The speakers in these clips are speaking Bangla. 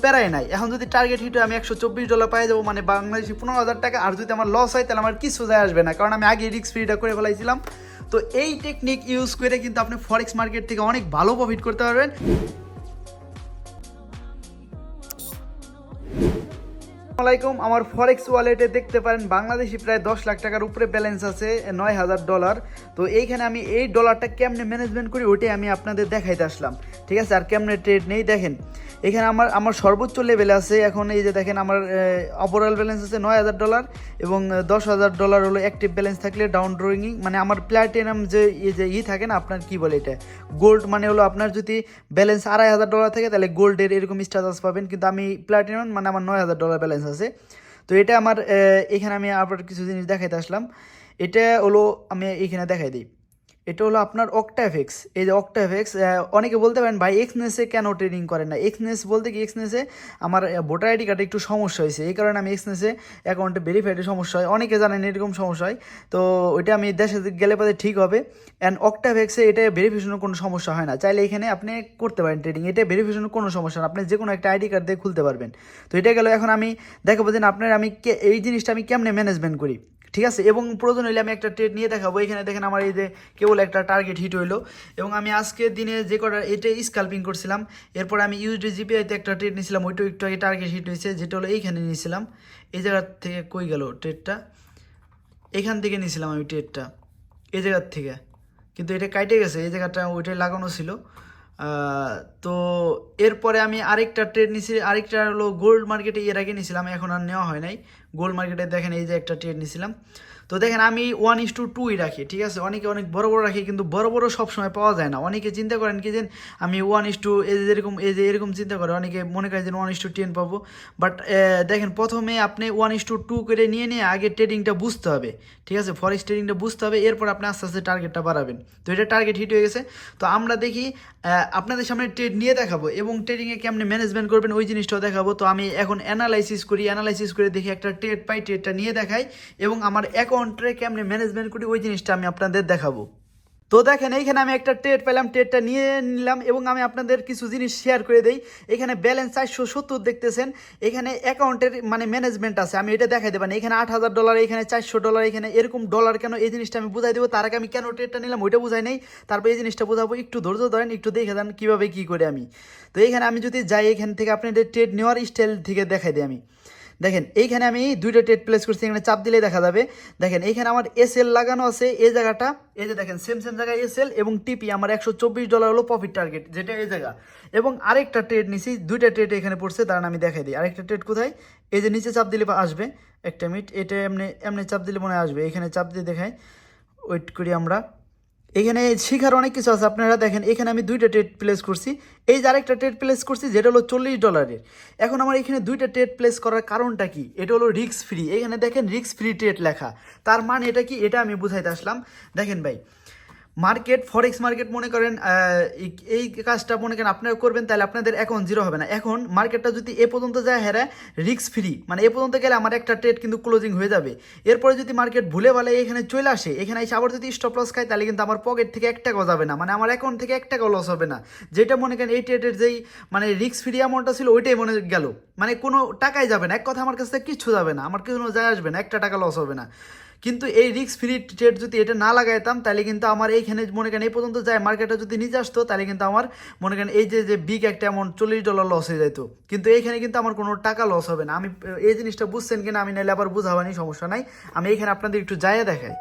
প্যারাই নাই। এখন যদি টার্গেট হিট হয় আমি $124 পাই যাবো, মানে বাংলাদেশি 15,000 টাকা। আর যদি আমার লস হয় তাহলে আমার কিছু যায় আসবে না, কারণ আমি আগে রিস্ক ফ্রিটা করে ফেলাইছিলাম। তো এই টেকনিক ইউজ করে কিন্তু আপনি ফরেক্স মার্কেট থেকে অনেক ভালো প্রফিট করতে পারবেন। আসসালামাইকুম, আমার ফরেক্স ওয়ালেটে দেখতে পারেন বাংলাদেশি প্রায় 10 লাখ টাকার উপরে ব্যালেন্স আছে, $9,000। তো এইখানে আমি এই ডলারটা কেমনে ম্যানেজমেন্ট করি ওইটাই আমি আপনাদের দেখাইতে আসলাম, ঠিক আছে। আর কেমনে ট্রেড নেই দেখেন, এখানে আমার সর্বোচ্চ লেভেলে আছে এখন। এই যে দেখেন আমার ওভারঅল ব্যালেন্স আছে $9,000 এবং $10,000 হলো অ্যাক্টিভ ব্যালেন্স থাকলে ডাউন ড্রয়িং, মানে আমার প্ল্যাটিনাম যে থাকে না, আপনার কি বলে এটা, গোল্ড, মানে হলো আপনার যদি ব্যালেন্স $2,500 থাকে তাহলে গোল্ডের এরকম স্ট্যাটাস পাবেন, কিন্তু আমি প্ল্যাটিনাম মানে আমার $9,000 ব্যালেন্স আছে। তো এটা আমার এখানে আমি আবার কিছু জিনিস দেখাইতে আসলাম। এটা হলো আমি এখানে দেখাই দিই, এটা হলো আপনার অক্টাফেক্স। এই যে অক্টাফেক্স, অনেকে বলতে পারেন ভাই এক্সনেসে কেন ট্রেডিং করেন না। এক্সনেস বলতে কি, এক্সনেসে আমার ভোটার আইডি কার্ডে একটু সমস্যা হয়েছে, এই কারণে আমি এক্সনেসে অ্যাকাউন্টে ভেরিফাইডে সমস্যা হয়, অনেকে জানেন এরকম সমস্যা হয়। তো ওইটা আমি দেশে গেলে পরে ঠিক হবে। অ্যান্ড অক্টাফেক্সে এটা ভেরিফিকেশনের কোনো সমস্যা হয় না, চাইলে এখানে আপনি করতে পারেন ট্রেডিং, এটা ভেরিফিকেশনের কোনো সমস্যা না, আপনি যে কোনো একটা আইডি কার্ড দিয়ে খুলতে পারবেন। তো এটা গেল। এখন আমি দেখাবো যে আপনার আমি এই জিনিসটা আমি কেমনে ম্যানেজমেন্ট করি, ঠিক আছে। এবং প্রয়োজন হইলে আমি একটা ট্রেড নিয়ে দেখাবো। এখানে দেখেন আমার এই যে কেবল একটা টার্গেট হিট হইলো, এবং আমি আজকে দিনে যে কটা এটা স্কাল্পিং করছিলাম, এরপর আমি ইউএসডি জিপিআইতে একটা ট্রেড নিয়েছিলাম, ওইটাও একটু আগে টার্গেট হিট হয়েছে, যেটা হলো এইখানে নিয়েছিলাম। এই জায়গা থেকে কই গেল ট্রেডটা, এখান থেকে নিয়েছিলাম আমি ট্রেডটা, এই জায়গার থেকে, কিন্তু এটা কাটে গেছে, এই জায়গাটা ওইটাই লাগানো ছিল। তো এরপরে আমি আরেকটা ট্রেড নিয়েছি, আরেকটা হলো গোল্ড মার্কেটে এর আগে নিয়েছিলাম, এখন আর নেওয়া হয় নাই। গোল্ড মার্কেটে দেখেন এই যে একটা ট্রেড নিয়েছিলাম। তো দেখেন আমি 1:2 রাখি, ঠিক আছে। অনেকে অনেক বড় বড় রাখি, কিন্তু বড় বড় সবসময় পাওয়া যায় না। অনেকে চিন্তা করেন কি যে আমি 1:, এই যে এরকম চিন্তা করে, অনেকে মনে করে যে 1:10 পাবো। বাট দেখেন, প্রথমে আপনি 1:2 করে নিয়ে আগে ট্রেডিংটা বুঝতে হবে, ঠিক আছে। ফরেক্স ট্রেডিংটা বুঝতে হবে, এরপর আপনি আস্তে আস্তে টার্গেটটা বাড়াবেন। তো এটা টার্গেট হিট হয়ে গেছে। তো আমরা দেখি আপনাদের সামনে ট্রেড নিয়ে দেখাবো, এবং ট্রেডিংয়ে কেমনে ম্যানেজমেন্ট করবেন ওই জিনিসটাও দেখাবো। তো আমি এখন অ্যানালাইসিস করে দেখি একটা ট্রেড পাই, ট্রেডটা নিয়ে দেখাই, এবং আমার অ্যাকাউন্টে কেমনে ম্যানেজমেন্ট করি ওই জিনিসটা আমি আপনাদের দেখাবো। তো দেখেন এইখানে আমি একটা ট্রেড পেলাম, ট্রেডটা নিয়ে নিলাম, এবং আমি আপনাদের কিছু জিনিস শেয়ার করে দেই। এখানে ব্যালেন্স 470 দেখতেছেন, এখানে অ্যাকাউন্টের মানে ম্যানেজমেন্ট আছে, আমি এটা দেখাই দেবেন। এখানে $8,000, এখানে $400, এখানে এরকম ডলার কেন, এই জিনিসটা আমি বুঝাই দেবো। তার আগে আমি কেন ট্রেডটা নিলাম ওইটা বুঝাই নেই, তারপর এই জিনিসটা বোঝাবো। একটু ধৈর্য ধরেন, একটু দেখে দেন কীভাবে কী করে আমি। তো এইখানে আমি যদি যাই, এখান থেকে আপনাদের ট্রেড নেওয়ার স্টাইল থেকে দেখাই দিই আমি। দেখেন এইখানে আমি দুইটা ট্রেড প্লেস করছি, এখানে চাপ দিলেই দেখা যাবে। দেখেন এইখানে আমার এসএল লাগানো আছে, এই জায়গাটা, এই যে দেখেন সেম জায়গায় এসএল এবং টিপি, আমার $124 হলো প্রফিট টার্গেট, যেটা এই জায়গা। এবং আরেকটা ট্রেড নিছি, দুইটা ট্রেড এখানে পড়ছে, দাঁড়ান আমি দেখাই দিই। আরেকটা ট্রেড কোথায়, এই যে নিচে চাপ দিলে আসবে, একটা মিনিট, এটা এমনি এমনি চাপ দিলে মনে আসবে, এখানে চাপ দিয়ে দেখাই, ওয়েট করি আমরা। এখানে শিখার অনেক কিছু আছে, আপনারা দেখেন এখানে আমি দুইটা ট্রেড প্লেস করছি, এই যে আরেকটা ট্রেড প্লেস করছি যেটা হলো $40। এখন আমার এখানে দুইটা ট্রেড প্লেস করার কারণটা কি, এটা হলো রিস্ক ফ্রি। এখানে দেখেন রিস্ক ফ্রি ট্রেড লেখা, তার মানে এটা কি, এটা আমি বুঝাইতে আসলাম। দেখেন ভাই, মার্কেট, ফরেক্স মার্কেট মনে করেন এই কাজটা মনে করেন আপনারা করবেন, তাহলে আপনাদের অ্যাকাউন্ট জিরো হবে না। এখন মার্কেটটা যদি এ পর্যন্ত যায়, হ্যাঁ রিস্ক ফ্রি, মানে এ পর্যন্ত গেলে আমার একটা ট্রেড কিন্তু ক্লোজিং হয়ে যাবে। এরপরে যদি মার্কেট ভুলে ভালে এখানে চলে আসে, এখানে এসে আবার যদি স্টপ লস খায়, তাহলে কিন্তু আমার পকেট থেকে $1 যাবে না, মানে আমার অ্যাকাউন্ট থেকে $1 লস হবে না। যেটা মনে করেন এই ট্রেডের যেই মানে রিস্ক ফ্রি অ্যামাউন্টটা ছিল ওইটাই মনে গেল, মানে কোনো টাকাই যাবে না, এক কথা আমার কাছ থেকে কিচ্ছু যাবে না, আমার কোনো যায় আসবে না, $1 লস হবে না। কিন্তু এই রিস্ক ফ্রি ট্রেড যদি এটা না লাগাইতাম, তাহলে কিন্তু আমার এইখানে মনে করেন এই পর্যন্ত যায়, মার্কেটটা যদি নিচে আসতো, তাহলে কিন্তু আমার মনে করেন এই যে বিগ একটা অ্যামাউন্ট $40 লস হয়ে যেত, কিন্তু এইখানে কিন্তু আমার কোনো টাকা লস হবে না। আমি এই জিনিসটা বুঝছেন কিনা আমি নাইলে আবার বুঝাবানি, সমস্যা নাই। আমি এখানে আপনাদের একটু যাইয়া দেখাই,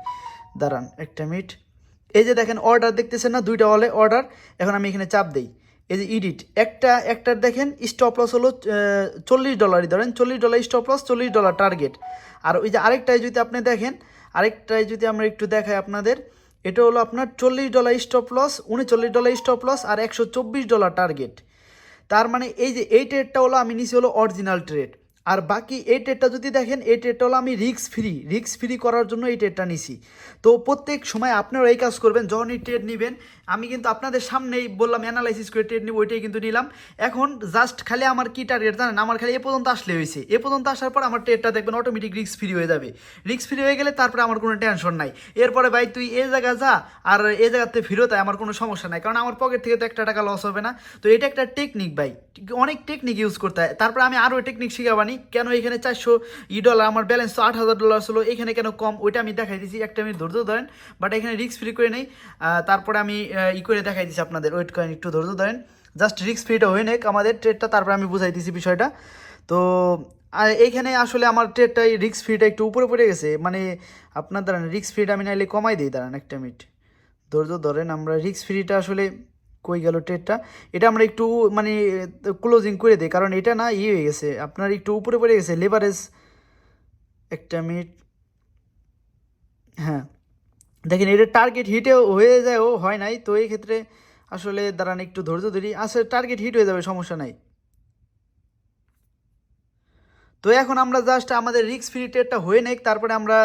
দাঁড়ান একটা মিনিট। এই যে দেখেন অর্ডার দেখতেছেন না, দুইটা অর্ডার। এখন আমি এখানে চাপ দেই, এই যে ইডিট, একটার দেখেন স্টপ লস হলো $40, ধরেন $40 স্টপ লস, $40 টার্গেট। আর ওই যে আরেকটাই যদি আপনি দেখেন, আরেকটাই যদি আমরা একটু দেখাই আপনাদের, এটা হলো আপনার $40 স্টপ লস, $39 স্টপ লস, আর $124 টার্গেট। তার মানে এই যে এই ট্রেডটা হলো আমি নিছি হলো অরিজিনাল ট্রেড। আর বাকি এই ট্রেডটা যদি দেখেন, এই ট্রেডটা হলো আমি রিস্ক ফ্রি করার জন্য এই ট্রেডটা নিছি। তো প্রত্যেক সময় আপনারা এই কাজ করবেন, যখনই ট্রেড নেবেন আমি কিন্তু আপনাদের সামনেই বললাম অ্যানালাইসিস করে ট্রেড নিব, ওইটাই কিন্তু নিলাম। এখন জাস্ট খালি আমার কি টার্গেট জানেন, আমার খালি এ পর্যন্ত আসলে হয়েছে, এ পর্যন্ত আসার পর আমার ট্রেডটা দেখবেন অটোমেটিক রিস্ক ফ্রি হয়ে যাবে। রিস্ক ফ্রি হয়ে গেলে তারপরে আমার কোনো টেনশন নাই। এরপরে ভাই তুই এই জায়গা যা আর এই জায়গাতে ফিরত আয়, আমার কোনো সমস্যা নাই, কারণ আমার পকেট থেকে তো একটা টাকা লস হবে না। তো এটা একটা টেকনিক ভাই, অনেক টেকনিক ইউজ করতে হয়। তারপরে আমি আরও টেকনিক শিখাবানি কেন এখানে $400 আমার ব্যালেন্স তো $8,000 ছিল, এখানে কেন কম ওইটা আমি দেখাই দিচ্ছি। একটা মিনিট ধৈর্য ধরেন, বাট এখানে রিস্ক ফ্রি করে নেই, তারপরে আমি করে দেখাই দিচ্ছি আপনাদের। ওয়েট করেন, একটু ধৈর্য ধরেন, জাস্ট রিস্ক ফ্রিটা হয়ে নেক আমাদের ট্রেডটা, তারপরে আমি বুঝাই দিচ্ছি বিষয়টা। তো এইখানে আসলে আমার ট্রেডটা রিস্ক ফ্রিটা একটু উপরে পড়ে গেছে, মানে আপনার দাঁড়ান রিস্ক ফ্রিটা আমি নাইলে কমাই দিই, দাঁড়ান একটা মিনিট ধৈর্য ধরেন। আমরা রিস্ক ফ্রিটা আসলে কই গেল ট্রেডটা, এটা আমরা একটু মানে ক্লোজিং করে দিই, কারণ এটা না হয়ে গেছে আপনার একটু উপরে পড়ে গেছে লেভারেজ। একটা মিনিট, হ্যাঁ দেখেন এটা টার্গেট হিটেও হয়ে যায়ও হয় নাই, তো এই ক্ষেত্রে আসলে দাঁড়ান একটু ধৈর্য ধরি, আসলে টার্গেট হিট হয়ে যাবে, সমস্যা নাই। তো এখন আমরা জাস্ট আমাদের রিস্ক ফ্রি ট্রেডটা হয়ে নেই, তারপরে আমরা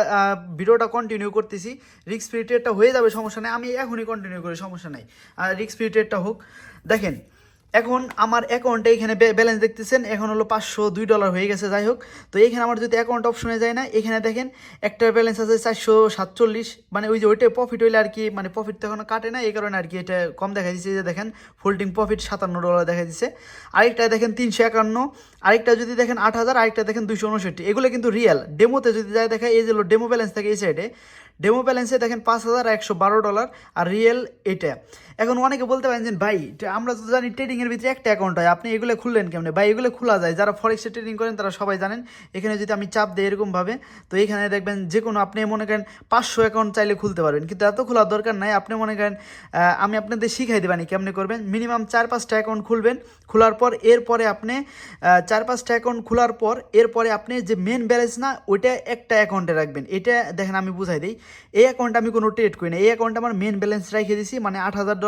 ভিডিওটা কন্টিনিউ করতেছি। রিস্ক ফ্রি ট্রেডটা হয়ে যাবে, সমস্যা নেই, আমি এখনই কন্টিনিউ করি, সমস্যা নাই। আর রিস্ক ফ্রি ট্রেডটা হোক। দেখেন এখন আমার অ্যাকাউন্টে এখানে ব্যালেন্স দেখতেছেন, এখন হলো $502 হয়ে গেছে, যাই হোক। তো এখানে আমার যদি অ্যাকাউন্ট অপশনে যায় না, এখানে দেখেন একটা ব্যালেন্স আছে 447, মানে ওই যে ওইটাই প্রফিট হইলে আর কি, মানে প্রফিট তো এখনো কাটে না, এই কারণে আর কি এটা কম দেখা দিচ্ছে। যে দেখেন ফোল্ডিং প্রফিট $57 দেখা দিচ্ছে। আরেকটা দেখেন 351, আরেকটা যদি দেখেন 8,000, আরেকটা দেখেন 259। এগুলো কিন্তু রিয়েল। ডেমোতে যদি যায় দেখা, এই যে ডেমো ব্যালেন্স থাকে এই সাইডে, ডেমো ব্যালেন্সে দেখেন $5,112 আর রিয়েল এটা। এখন অনেকে বলতে পারেন যে ভাই আমরা তো জানি ট্রেডিংয়ের ভিতরে একটা অ্যাকাউন্ট হয়, আপনি এগুলো খুললেন কেমনে? ভাই এগুলো খোলা যায়, যারা ফরেক্সে ট্রেডিং করেন তারা সবাই জানেন। এখানে যদি আমি চাপ দিই এরকমভাবে, তো এখানে দেখবেন যে কোনো আপনি মনে করেন 500 অ্যাকাউন্ট চাইলে খুলতে পারবেন, কিন্তু এত খোলার দরকার নাই। আপনি মনে করেন আমি আপনাদের শিখাই দেবানি কেমনে করবেন। মিনিমাম 4-5টা অ্যাকাউন্ট খুলবেন, খোলার পর এরপরে আপনি 4-5টা অ্যাকাউন্ট খোলার পর এরপরে আপনি যে মেন ব্যালেন্স না ওইটা একটা অ্যাকাউন্টে রাখবেন। এটা দেখেন আমি বুঝাই দিই, এই অ্যাকাউন্টে আমি কোনো ট্রেড করি না, এই অ্যাকাউন্টে আমার মেন ব্যালেন্স রেখে দিছি, মানে $8,000,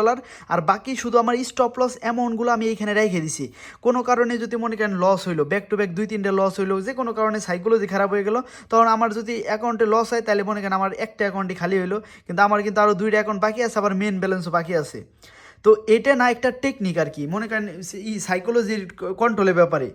আর বাকি শুধু আমার স্টপ লস অ্যামাউন্টগুলো আমি এইখানে রেখে দিছি। কোনো কারণে যদি মনে করেন লস হইলো, ব্যাক টু ব্যাক 2-3টা লস হইলো, যে কোনো কারণে সাইকোলজি খারাপ হয়ে গেল, তখন আমার যদি অ্যাকাউন্টে লস হয় তাহলে মনে করেন আমার একটা অ্যাকাউন্টই খালি হইলো, কিন্তু আমার কিন্তু আরও 2টা অ্যাকাউন্ট বাকি আছে, আবার মেন ব্যালেন্সও বাকি আছে। তো এটা না একটা টেকনিক আর কি, মনে করেন সাইকোলজির কন্ট্রোলের ব্যাপারে।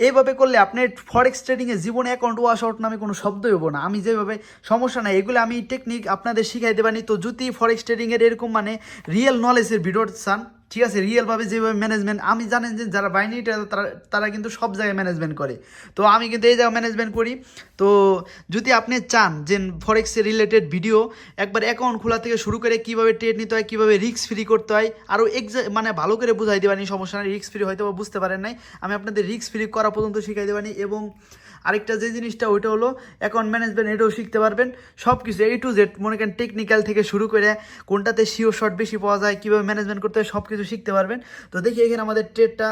এইভাবে করলে আপনার ফরেক্স ট্রেডিংয়ে জীবনে অ্যাকাউন্ট ওয়াশ আউট নামে কোনো শব্দই হবো না। আমি যেভাবে, সমস্যা নাই, এগুলো আমি টেকনিক আপনাদের শিখাই দেবানি। তো যদি ফরেক্স ট্রেডিংয়ের এরকম মানে রিয়েল নলেজের ভিডিও চান, ঠিক আছে, রিয়েলভাবে যেভাবে ম্যানেজমেন্ট, আমি জানেন যে যারা বাইনারি তারা তারা কিন্তু সব জায়গায় ম্যানেজমেন্ট করে, তো আমি কিন্তু এই জায়গায় ম্যানেজমেন্ট করি। তো যদি আপনি চান যে ফরেক্সের রিলেটেড ভিডিও একবার অ্যাকাউন্ট খোলা থেকে শুরু করে কীভাবে ট্রেড নিতে হয়, কীভাবে রিস্ক ফ্রি করতে হয়, আরও মানে ভালো করে বুঝাই দেবানি, সমস্যা নেই। রিস্ক ফ্রি হয়তো বুঝতে পারেন নাই, আমি আপনাদের রিস্ক ফ্রি করা পর্যন্ত শিখাই দেবানি। এবং আরেকটা যে জিনিসটা ওইটা হলো অ্যাকাউন্ট ম্যানেজমেন্ট, এটাও শিখতে পারবেন। সব কিছু A to Z মনে করেন টেকনিক্যাল থেকে শুরু করে কোনটাতে সিও শর্ট বেশি পাওয়া যায়, কীভাবে ম্যানেজমেন্ট করতে হয়, সব কিছু শিখতে পারবেন। তো দেখি এখানে আমাদের ট্রেডটা,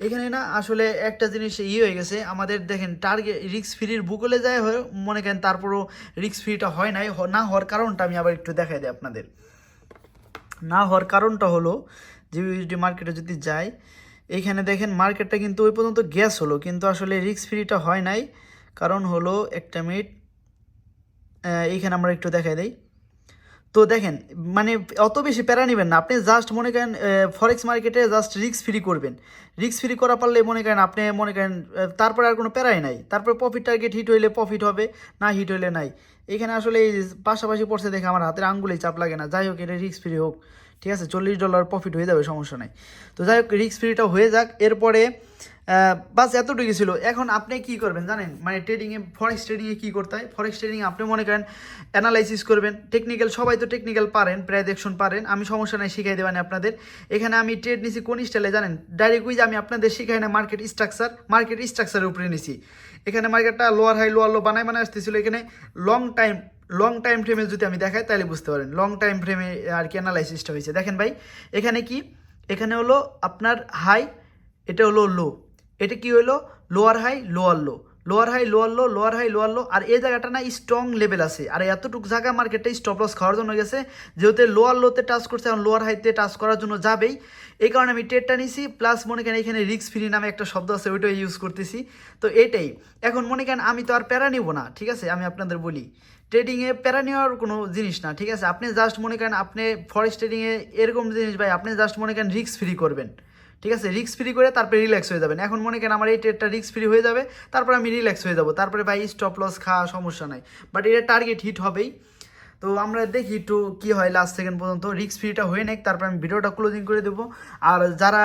এখানে না আসলে একটা জিনিস হয়ে গেছে আমাদের, দেখেন টার্গেট রিস্ক ফ্রির বুকলে যায় মনে করেন, তারপরও রিস্ক ফ্রিটা হয় নাই। না হওয়ার কারণটা আমি আবার একটু দেখাই দিই আপনাদের। না হওয়ার কারণটা হলো যে ইউএসডি মার্কেটে যদি যায়, এইখানে দেখেন মার্কেটটা কিন্তু ওই পর্যন্ত গ্যাস হলো, কিন্তু আসলে রিস্ক ফ্রিটা হয় নাই। কারণ হলো একটা মিনিট, এইখানে আমরা একটু দেখাই দিই। তো দেখেন মানে অত বেশি প্যারা নেবেন না, আপনি জাস্ট মনে করেন ফরেক্স মার্কেটে জাস্ট রিস্ক ফ্রি করবেন। রিস্ক ফ্রি করা পারলে মনে করেন আপনি মনে করেন তারপরে আর কোনো প্যারাই নাই। তারপরে প্রফিট টার্গেট হিট হইলে প্রফিট হবে, না হিট হইলে নাই। এখানে আসলে এই পাশাপাশি পড়ছে দেখে আমার হাতের আঙ্গুলেই চাপ লাগে না। যাই হোক, এটা রিস্ক ফ্রি হোক, ঠিক আছে, $40 প্রফিট হয়ে যাবে, সমস্যা নাই। তো যাই হোক, রিস্ক ফ্রিটা হয়ে যাক। এরপরে বাস এতটুকু ছিল। এখন আপনি কি করবেন জানেন, মানে ট্রেডিংয়ে, ফরেক্স ট্রেডিংয়ে কী করতে হয়। ফরেক্স ট্রেডিংয়ে আপনি মনে করেন অ্যানালাইসিস করবেন, টেকনিক্যাল, সবাই তো টেকনিক্যাল পারেন, প্রায় দেখুন পারেন, আমি সমস্যা নাই শিখাই দেবানি আপনাদের। এখানে আমি ট্রেড নিছি কোন স্টাইলে জানেন, ডাইরেক্ট ওই যে আমি আপনাদের শিখাই না মার্কেট স্ট্রাকচারের উপরে নিছি। এখানে মার্কেটটা লোয়ার হাই লোয়ার লো বানায় আসতেছিল। এখানে লং টাইম ফ্রেমে যদি আমি দেখাই তাহলে বুঝতে পারেন লং টাইম ফ্রেমে আর কি অ্যানালাইসিসটা হয়েছে। দেখেন ভাই, এখানে কি, এখানে হলো আপনার হাই, এটা হলো লো, এটা কি হলো lower high lower low, lower high lower low, lower high lower low, আর এই জায়গাটা না স্ট্রং লেভেল আছে, আর এতটুকু জায়গা মার্কেটে স্টপ লস খাওয়ার জন্য গেছে, যেহেতু লোয়ার লোতে টাচ করছে এখন লোয়ার হাইতে টাচ করার জন্য যাবেই, এই কারণে আমি ট্রেডটা নিছি। প্লাস মনে করেন এখানে রিস্ক ফ্রি নামে একটা শব্দ আছে, ওইটাই ইউজ করতেছি। তো এটাই এখন মনে করেন আমি তো আর প্যারা নিব না, ঠিক আছে, আমি আপনাদের বলি ট্রেডিংয়ে প্যারা নেওয়ার কোনো জিনিস না, ঠিক আছে। আপনি জাস্ট মনে করেন আপনি ফরেক্স ট্রেডিংয়ে এরকম জিনিস ভাই, আপনি জাস্ট মনে করেন রিস্ক ফ্রি করবেন, ঠিক আছে, রিস্ক ফ্রি করে তারপরে রিল্যাক্স হয়ে যাবেন। এখন মনে করেন আমার এই ট্রেডটা রিস্ক ফ্রি হয়ে যাবে, তারপরে আমি রিল্যাক্স হয়ে যাবো, তারপরে ভাই স্টপ লস খাওয়া সমস্যা নাই, বাট এটা টার্গেট হিট হবেই। তো আমরা দেখি একটু কী হয় লাস্ট সেকেন্ড পর্যন্ত, রিস্ক ফ্রিটা হয়ে নেক, তারপর আমি ভিডিওটা ক্লোজিং করে দেবো। আর যারা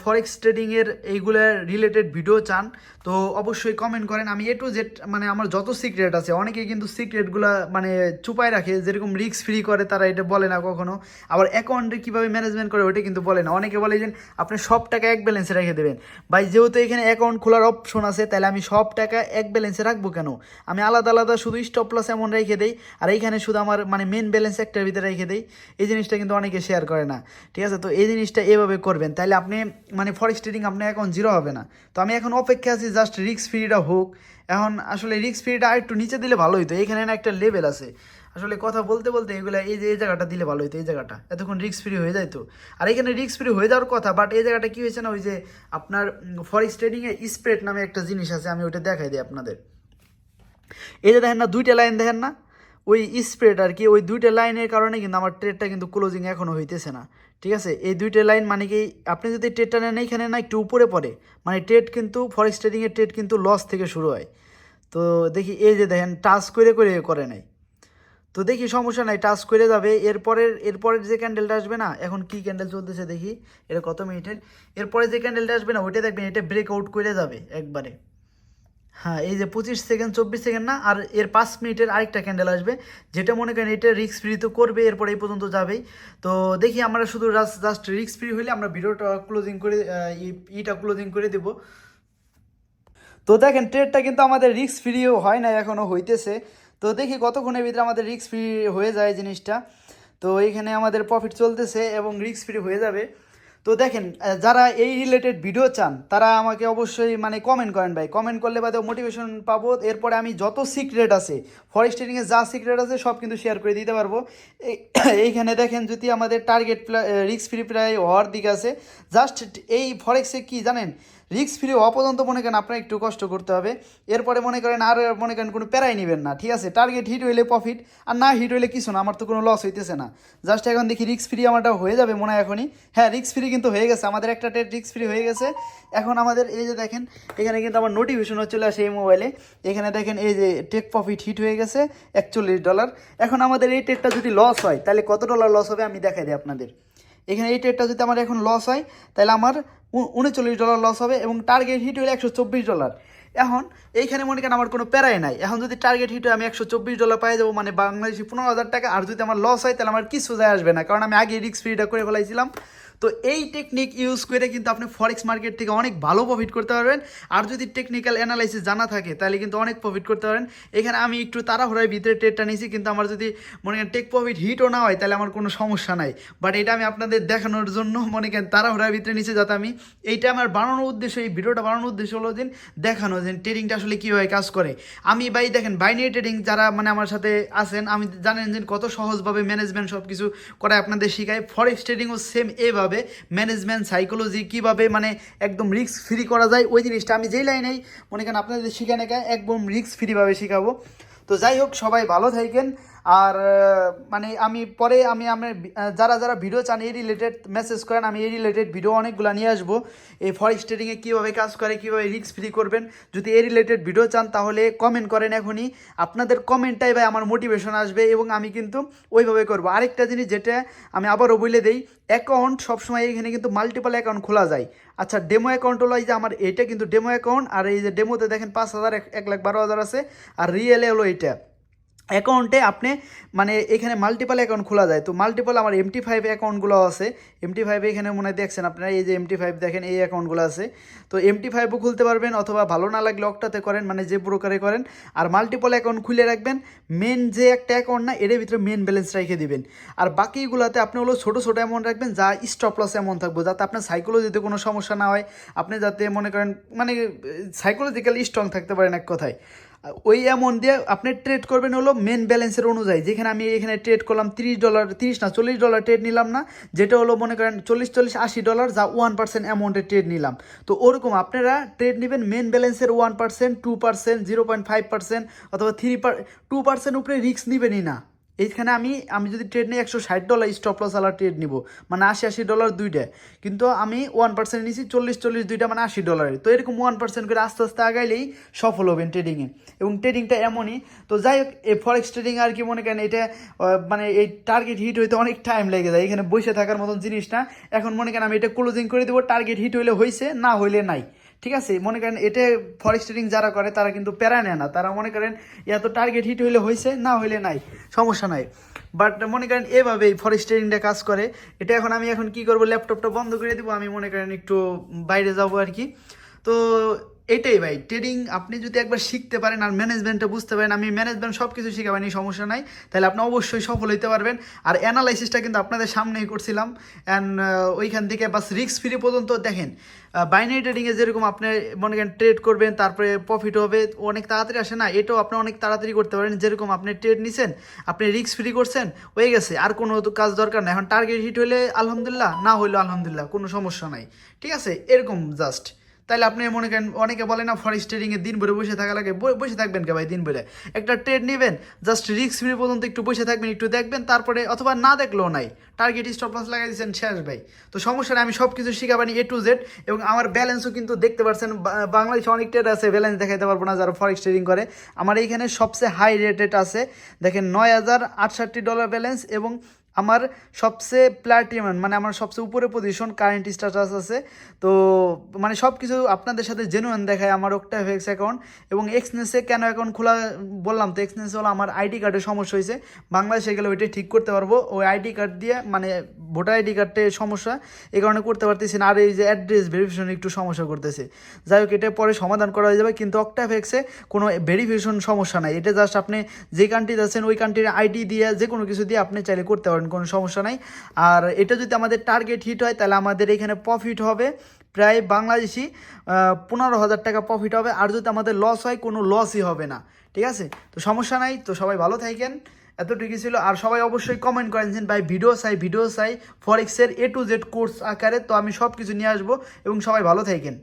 ফরেক্স ট্রেডিংয়ের এইগুলোর রিলেটেড ভিডিও চান তো অবশ্যই কমেন্ট করেন। আমি টু জেড মানে আমার যত সিক্রেট আছে, অনেকে কিন্তু সিক্রেটগুলো মানে চুপায় রাখে, যেরকম রিস্ক ফ্রি করে তারা এটা বলে না কখনো, আবার অ্যাকাউন্টে কীভাবে ম্যানেজমেন্ট করে ওটা কিন্তু বলে না। অনেকে বলে যে আপনি সব টাকা এক ব্যালেন্সে রেখে দেবেন, ভাই যেহেতু এখানে অ্যাকাউন্ট খোলার অপশন আছে, তাহলে আমি সব টাকা এক ব্যালেন্সে রাখবো কেন? আমি আলাদা আলাদা শুধু স্টপ লস এমন রেখে দেই, আর এইখানে শুধু আমার মানে মেন ব্যালেন্স একটার ভিতরে রেখে দেই। এই জিনিসটা কিন্তু অনেকে শেয়ার করে না, ঠিক আছে। তো এই জিনিসটা এভাবে করবেন, তাহলে আপনি মানে ফরেক্স ট্রেডিং আপনার অ্যাকাউন্ট জিরো হবে না। তো আমি এখন অপেক্ষা আছি জাস্ট রিস্ক ফ্রিটা হোক। এখন আসলে রিস্ক ফ্রিটা আর একটু নিচে দিলে ভালো হতো, এখানে না একটা লেভেল আছে, আসলে কথা বলতে বলতে এগুলো এই যে এই জায়গাটা দিলে ভালো হতো, এই জায়গাটা এতক্ষণ রিস্ক ফ্রি হয়ে যাইতো। আর এখানে রিস্ক ফ্রি হয়ে যাওয়ার কথা, বাট এই জায়গাটা কী হয়েছে না, ওই যে আপনার ফরেক্স ট্রেডিংয়ে স্প্রেড নামে একটা জিনিস আছে, আমি ওইটা দেখাই দিই আপনাদের। এই যে দেখেন না দুইটা লাইন দেখেন না, ওই স্প্রেড আর কি, ওই দুইটা লাইনের কারণে কিন্তু আমার ট্রেডটা কিন্তু ক্লোজিং এখনও হইতেছে না, ঠিক আছে। এই দুইটা লাইন মানে কি, আপনি যদি ট্রেডটা নেন এইখানে না একটু উপরে পড়ে, মানে ট্রেড কিন্তু ফরেক্স ট্রেডিংয়ের ট্রেড কিন্তু লস থেকে শুরু হয়। তো দেখি এই যে দেখেন টাচ করে করে নাই, তো দেখি সমস্যা নাই, টাচ করে যাবে। এরপরের যে ক্যান্ডেলটা আসবে না, এখন কি ক্যান্ডেল চলতেছে দেখি এটা কত মিনিটের, এরপরে যে ক্যান্ডেলটা আসবে না ওইটা দেখবেন এটা ব্রেকআউট করে যাবে একবারে। হ্যাঁ, এই যে 25 সেকেন্ড 24 সেকেন্ড না, আর এর 5 মিনিটের আরেকটা ক্যান্ডেল আসবে, যেটা মনে করেন এটা রিস্ক ফ্রি তো করবে, এরপরে এই পর্যন্ত যাবেই। তো দেখি আমরা শুধু জাস্ট রিস্ক ফ্রি হলে আমরা ভিডিওটা ক্লোজিং করে ইটা ক্লোজিং করে দেবো। তো দেখেন ট্রেডটা কিন্তু আমাদের রিস্ক ফ্রিও হয় না, এখনও হইতেছে। তো দেখি কতক্ষণের ভিতরে আমাদের রিস্ক ফ্রি হয়ে যায় জিনিসটা। তো এইখানে আমাদের প্রফিট চলতেছে এবং রিস্ক ফ্রি হয়ে যাবে। তো দেখেন যারা এই রিলেটেড ভিডিও চান তারা আমাকে অবশ্যই মানে কমেন্ট করেন ভাই, কমেন্ট করলে বাদে মোটিভেশন পাবো। এরপরে আমি যত সিক্রেট আছে ফরেক্স ট্রেডিংয়ে যা সিক্রেট আছে সব কিন্তু শেয়ার করে দিতে পারবো। এইখানে দেখেন যদি আমাদের টার্গেট রিস্ক ফ্রি প্রায় হওয়ার দিকে আছে, জাস্ট এই ফরেক্সে কি জানেন, রিস্ক ফ্রি হওয়া পর্যন্ত মনে করেন আপনার একটু কষ্ট করতে হবে, এরপরে মনে করেন আর মনে করেন কোনো প্যারাই নেবেন না, ঠিক আছে। টার্গেট হিট হইলে প্রফিট, আর না হিট হইলে কিছু না, আমার তো কোনো লস হইতেছে না। জাস্ট এখন দেখি রিস্ক ফ্রি আমারটা হয়ে যাবে মনে হয় এখনই। হ্যাঁ, রিস্ক ফ্রি কিন্তু হয়ে গেছে, আমাদের একটা ট্রেড রিস্ক ফ্রি হয়ে গেছে। এখন আমাদের এই যে দেখেন এখানে কিন্তু আমার নোটিফিকেশনও চলে আসে এই মোবাইলে, এখানে দেখেন এই যে টেক প্রফিট হিট হয়ে গেছে $41। এখন আমাদের এই ট্রেডটা যদি লস হয় তাহলে কত ডলার লস হবে আমি দেখাই দিই আপনাদের। এখানে এই ট্রেডটা যদি আমার এখন লস হয় তাহলে আমার $39 লস হবে, এবং টার্গেট হিট হলে $124। এখন এইখানে মনে করেন আমার কোনো প্যারাই নাই, এখন যদি টার্গেট হিট হয় আমি $124 পাই যাবো, মানে বাংলাদেশি 15,000 টাকা। আর যদি আমার লস হয় তাহলে আমার কিছু যায় আসবে না, কারণ আমি আগে রিস্ক ফ্রিটা করে ফেলাইছিলাম। তো এই টেকনিক ইউজ করে কিন্তু আপনি ফরেক্স মার্কেট থেকে অনেক ভালো প্রফিট করতে পারবেন। আর যদি টেকনিক্যাল অ্যানালাইসিস জানা থাকে তাহলে কিন্তু অনেক প্রফিট করতে পারেন। এখানে আমি একটু তাড়াহুড়ার ভিতরে ট্রেডটা নিয়েছি, কিন্তু আমার যদি মনে করেন টেক প্রফিট হিটও না হয় তাহলে আমার কোনো সমস্যা নাই, বাট এটা আমি আপনাদের দেখানোর জন্য মনে করেন তাড়াহুড়ার ভিতরে নিয়েছি, যাতে আমি এইটা আমার বানানোর উদ্দেশ্য, এই ভিডিওটা বানানোর উদ্দেশ্য হলো যে দেখানো যে ট্রেডিংটা আসলে কীভাবে কাজ করে। আমি ভাই দেখেন বাইনারি ট্রেডিং যারা মানে আমার সাথে আছেন, আমি জানেন যে কত সহজভাবে ম্যানেজমেন্ট সব কিছু করায় আপনাদের শেখায়। ফরেক্স ট্রেডিংও সেম এভাবে ম্যানেজমেন্ট সাইকোলজি কীভাবে মানে একদম রিস্ক ফ্রি করা যায়, ওই জিনিসটা আমি যেই লাইনেই মনে করেন আপনাদের শিখানে একদম রিস্ক ফ্রিভাবে শেখাবো। তো যাই হোক, সবাই ভালো থাকেন। আর মানে আমি পরে আমি যারা যারা ভিডিও চান এই রিলেটেড মেসেজ করেন, আমি এই রিলেটেড ভিডিও অনেকগুলো নিয়ে আসবো, এই ফরেক্স ট্রেডিংয়ে কীভাবে কাজ করে, কীভাবে রিস্ক ফ্রি করবেন। যদি এই রিলেটেড ভিডিও চান তাহলে কমেন্ট করেন এখনই, আপনাদের কমেন্টটাই ভাই আমার মোটিভেশন আসবে, এবং আমি কিন্তু ওইভাবে করবো। আরেকটা জিনিস যেটা আমি আবারও বলে দিই, অ্যাকাউন্ট সবসময় এখানে কিন্তু মাল্টিপল অ্যাকাউন্ট খোলা যায়। আচ্ছা, ডেমো অ্যাকাউন্ট হলো এই যে আমার এটা কিন্তু ডেমো অ্যাকাউন্ট, আর এই যে ডেমোতে দেখেন 5,000 1,12,000 আছে, আর রিয়েলে হলো এইটা অ্যাকাউন্টে আপনি মানে এখানে মাল্টিপল অ্যাকাউন্ট খোলা যায়। তো মাল্টিপল আমার MT5 অ্যাকাউন্টগুলো আছে। MT5 এখানে মনে হয় দেখছেন আপনারা, এই যে MT5 দেখেন, এই অ্যাকাউন্টগুলো আছে। তো MT5ও খুলতে পারবেন, অথবা ভালো না লাগলে অক্টাতে করেন, মানে যে ব্রোকারে করেন। আর মাল্টিপল অ্যাকাউন্ট খুলে রাখবেন। মেন যে একটা অ্যাকাউন্ট না, এর ভিতরে মেন ব্যালেন্স রেখে দিবেন। আর বাকিগুলোতে আপনি হলো ছোটো ছোটো অ্যামাউন্ট রাখবেন, যা স্টপ লস অ্যামাউন্ট থাকবে, যাতে আপনার সাইকোলজিতে কোনো সমস্যা না হয়। আপনি যাতে মনে করেন মানে সাইকোলজিক্যালি স্ট্রং থাকতে পারেন এক কথায়। ওই অ্যামাউন্ট দিয়ে আপনি ট্রেড করবেন হলো মেন ব্যালেন্সের অনুযায়ী। যেখানে আমি এখানে ট্রেড করলাম $30, 30 না $40 ট্রেড নিলাম না, যেটা হলো মনে করেন $40, 40, $80, যা 1% অ্যামাউন্টের ট্রেড নিলাম। তো ওরকম আপনারা ট্রেড নেবেন মেন ব্যালেন্সের 1%, 2%, 0.5%, অথবা 2% উপরে রিস্ক নেবেনই না। এইখানে আমি যদি ট্রেড নিই $160 স্টপ লস আলা ট্রেড নিব, মানে $80 দুইটা। কিন্তু আমি 1% নিয়েছি, 40 দুইটা, মানে $80। তো এরকম 1% করে আস্তে আস্তে আগাইলেই সফল হবেন ট্রেডিংয়ে। এবং ট্রেডিংটা এমনই। তো যাই হোক, এই ফরেক্স ট্রেডিং আর কি মনে করেন এটা মানে এই টার্গেট হিট হইতে অনেক টাইম লেগে যায়। এখানে বসে থাকার মতন জিনিস না। এখন মনে করেন আমি এটা ক্লোজিং করে দেবো, টার্গেট হিট হইলে হয়েছে, না হইলে নাই। ঠিক আছে, মনে করেন এটা ফরেক্স ট্রেডিং যারা করে তারা কিন্তু প্যারা নেয় না। তারা মনে করেন এত টার্গেট হিট হইলে হয়েছে, না হইলে নাই, সমস্যা নাই। বাট মনে করেন এভাবেই ফরেক্স ট্রেডিংটা কাজ করে। এটা এখন কি করবো, ল্যাপটপটা বন্ধ করে দিব, আমি মনে করেন একটু বাইরে যাবো আর কি। তো এটাই ভাই, ট্রেডিং আপনি যদি একবার শিখতে পারেন আর ম্যানেজমেন্টটা বুঝতে পারেন, আমি ম্যানেজমেন্ট সব কিছু শিখাবানি, সমস্যা নাই, তাহলে আপনি অবশ্যই সফল হইতে পারবেন। আর অ্যানালাইসিসটা কিন্তু আপনাদের সামনেই করছিলাম। অ্যান্ড ওইখান থেকে বাস রিস্ক ফ্রি পর্যন্ত দেখেন। বাইনারি ট্রেডিংয়ে যেরকম আপনি মনে করেন ট্রেড করবেন, তারপরে প্রফিট হবে, অনেক তাড়াতাড়ি আসে না, এটাও আপনি অনেক তাড়াতাড়ি করতে পারেন। যেরকম আপনি ট্রেড নিছেন, আপনি রিস্ক ফ্রি করছেন, হয়ে গেছে, আর কোনো কাজ দরকার নাই। এখন টার্গেট হিট হলে আলহামদুলিল্লাহ, না হইলেও আলহামদুলিল্লাহ, কোনো সমস্যা নাই। ঠিক আছে, এরকম জাস্ট। তাহলে আপনি মনে করেন অনেকে বলে না ফরেক্স ট্রেডিংয়ে দিন ভরে বসে থাকা লাগে, বসে থাকবেন কে ভাই দিন ভরে? একটা ট্রেড নেবেন, জাস্ট রিস্ক ফ্রি পর্যন্ত একটু বসে থাকবেন, একটু দেখবেন, তারপরে অথবা না দেখলেও নাই, টার্গেট স্টপ লস লাগাই দিচ্ছেন, শেষ ভাই। তো সমস্যা নেই, আমি সব কিছু শিখাবানি A to Z। এবং আমার ব্যালেন্সও কিন্তু দেখতে পাচ্ছেন, বাংলাদেশে অনেক ট্রেড আছে, ব্যালেন্স দেখাতে পারবো না যারা ফরেক্স ট্রেডিং করে। আমার এইখানে সবচেয়ে হাই রেটেড আছে, দেখেন $9,068 ব্যালেন্স। এবং আমার সবচেয়ে প্ল্যাটিনাম, মানে আমার সবচেয়ে উপরে পজিশন, কারেন্ট স্ট্যাটাস আছে। তো মানে সব কিছু আপনাদের সাথে জেনুইন দেখায় আমার অক্টাফেক্স অ্যাকাউন্ট। এবং এক্সনেসে কেন অ্যাকাউন্ট খোলা বললাম, তো এক্সনেসে হলো আমার আইডি কার্ডের সমস্যা হয়েছে, বাংলাদেশে গেলে ওইটাই ঠিক করতে পারবো। ওই আইডি কার্ড দিয়ে, মানে ভোটার আইডি কার্ডে সমস্যা, এই কারণে করতে পারতেছি না। আর এই যে অ্যাড্রেস ভেরিফিকেশন একটু সমস্যা করতেছে। যাই হোক, এটা পরে সমাধান করা হয়ে যাবে। কিন্তু অক্টাফেক্সে কোনো ভেরিফিকেশন সমস্যা নাই, এটা জাস্ট আপনি যে কান্ট্রিতে আছেন ওই কান্ট্রির আইডি দিয়ে, যে কোনো কিছু দিয়ে আপনি চাইলে করতে পারেন, কোনো সমস্যা নাই। আর এটা যদি আমাদের টার্গেট হিট হয়, তাহলে আমাদের এখানে প্রফিট হবে প্রায় বাংলাদেশি 15,000 টাকা প্রফিট হবে। আর যদি আমাদের লস হয়, কোনো লসই হবে না। ঠিক আছে, তো সমস্যা নাই। তো সবাই ভালো থাকেন, এতটুকুই ছিল। আর সবাই অবশ্যই কমেন্ট করেন যে ভাই ভিডিও চাই ফরেক্সের A to Z কোর্স আকারে। তো আমি সব কিছু নিয়ে আসবো, এবং সবাই ভালো থাকেন।